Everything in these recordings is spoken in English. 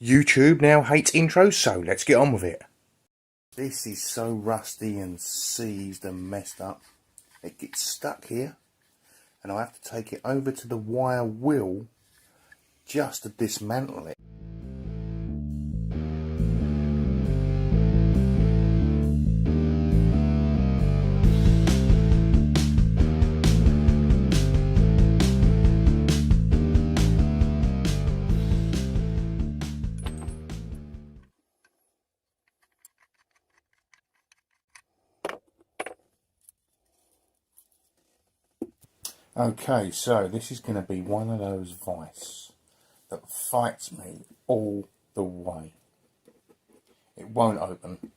YouTube now hates intros, so let's get on with it. This is so rusty and seized and messed up. It gets stuck here, and I have to take it over to the wire wheel just to dismantle it. Okay, so this is going to be one of those Vise that fights me all the way. It won't open.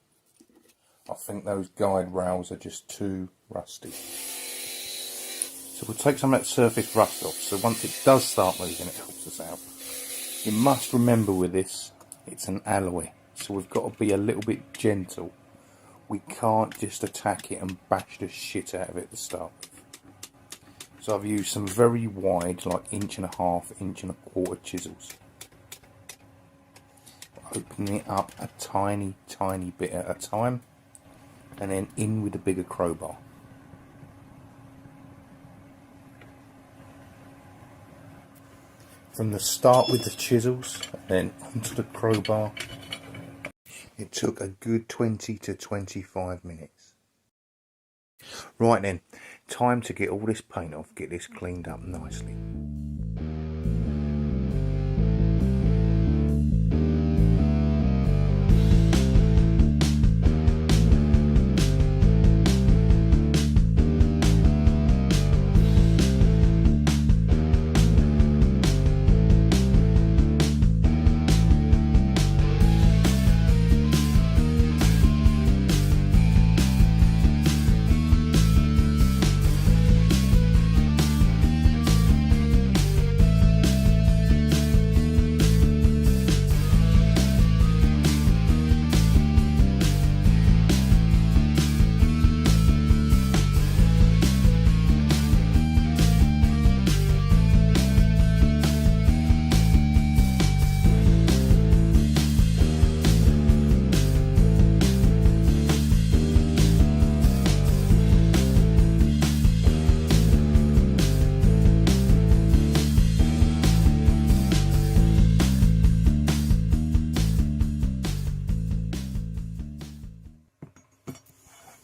I think those guide rails are just too rusty. So we'll take some of that surface rust off, so once it does start moving it helps us out. You must remember with this, it's an alloy, so we've got to be a little bit gentle. We can't just attack it and bash the shit out of it to start with. So I've used some very wide, like 1.5 inch, 1.25 chisels. Opening it up a tiny bit at a time, and then in with the bigger crowbar. From the start with the chisels, and then onto the crowbar. It took a good 20 to 25 minutes. Right then, time to get all this paint off, get this cleaned up nicely.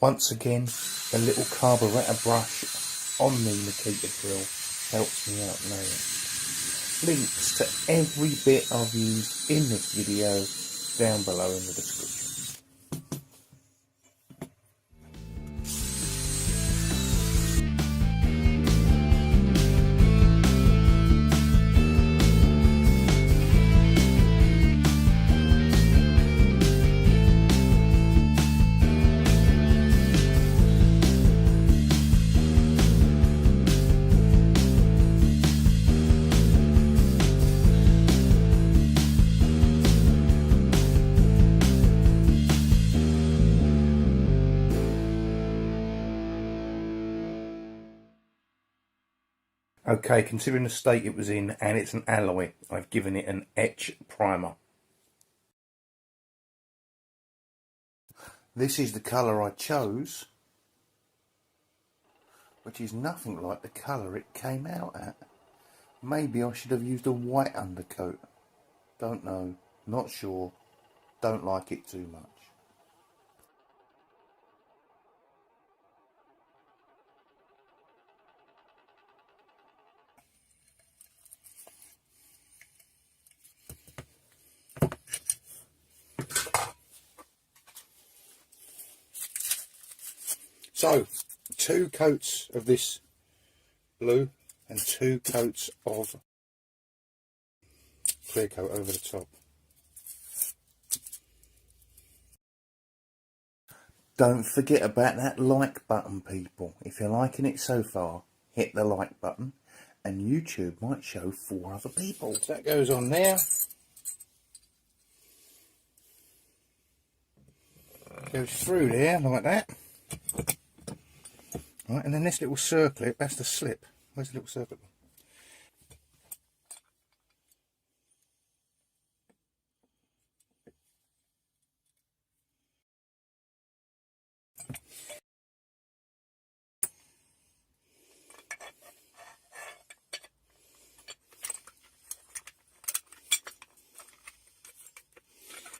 Once again, the little carburetor brush on the Nikita drill helps me out now. Links to every bit I've used in this video down below in the description. Okay, considering the state it was in, and it's an alloy, I've given it an etch primer. This is the colour I chose, which is nothing like the colour it came out at. Maybe I should have used a white undercoat. Don't know, not sure, don't like it too much. So, 2 coats of this blue and 2 coats of clear coat over the top. Don't forget about that like button, people. If you're liking it so far, hit the like button and YouTube might show 4 other people. So that goes on there. Goes through there like that. Right, and then this little circlet, that's the slip. Where's the little circlet?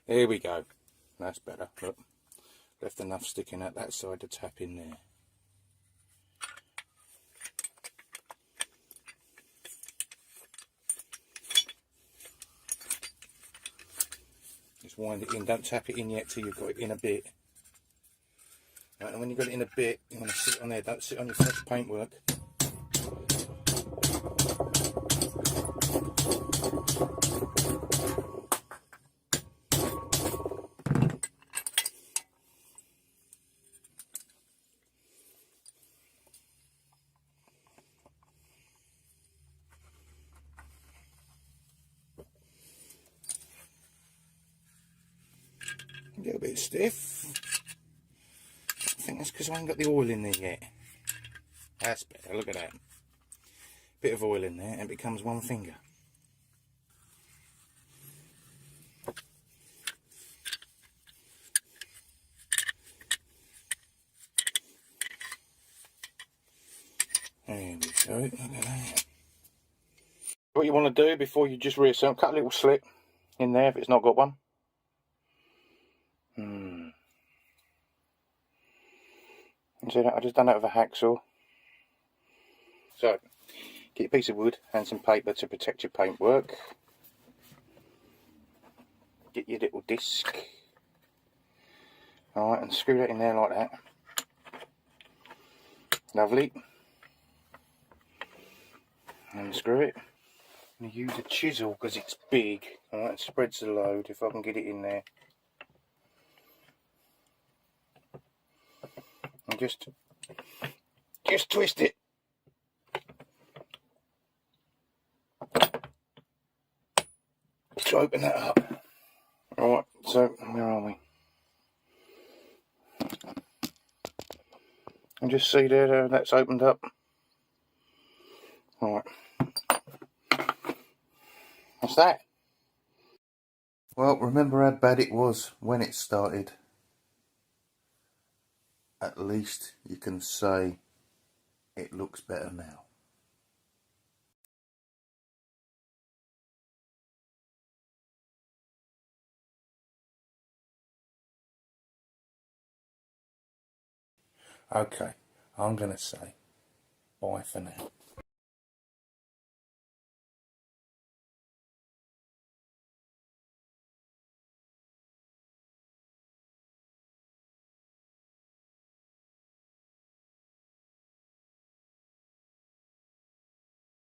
There we go. That's better. Look, left enough sticking out that side to tap in there. Just wind it in. Don't tap it in yet till you've got it in a bit. Right, and when you've got it in a bit, you want to sit on there. Don't sit on your fresh paintwork. A little bit stiff. I think that's because I ain't got the oil in there yet. That's better. Look at that. Bit of oil in there and it becomes one finger. There we go. Look at that. What you want to do before you just reassemble, cut a little slit in there if it's not got one. See that? I just done that with a hacksaw. So, get a piece of wood and some paper to protect your paintwork. Get your little disc. Alright, and screw that in there like that. Lovely. And screw it. I'm going to use a chisel because it's big. Alright, it spreads the load if I can get it in there. And just twist it. To open that up. Alright, so where are we? And just see there, that's opened up. Alright. That's that. Well, remember how bad it was when it started. At least you can say it looks better now. Okay, I'm going to say bye for now.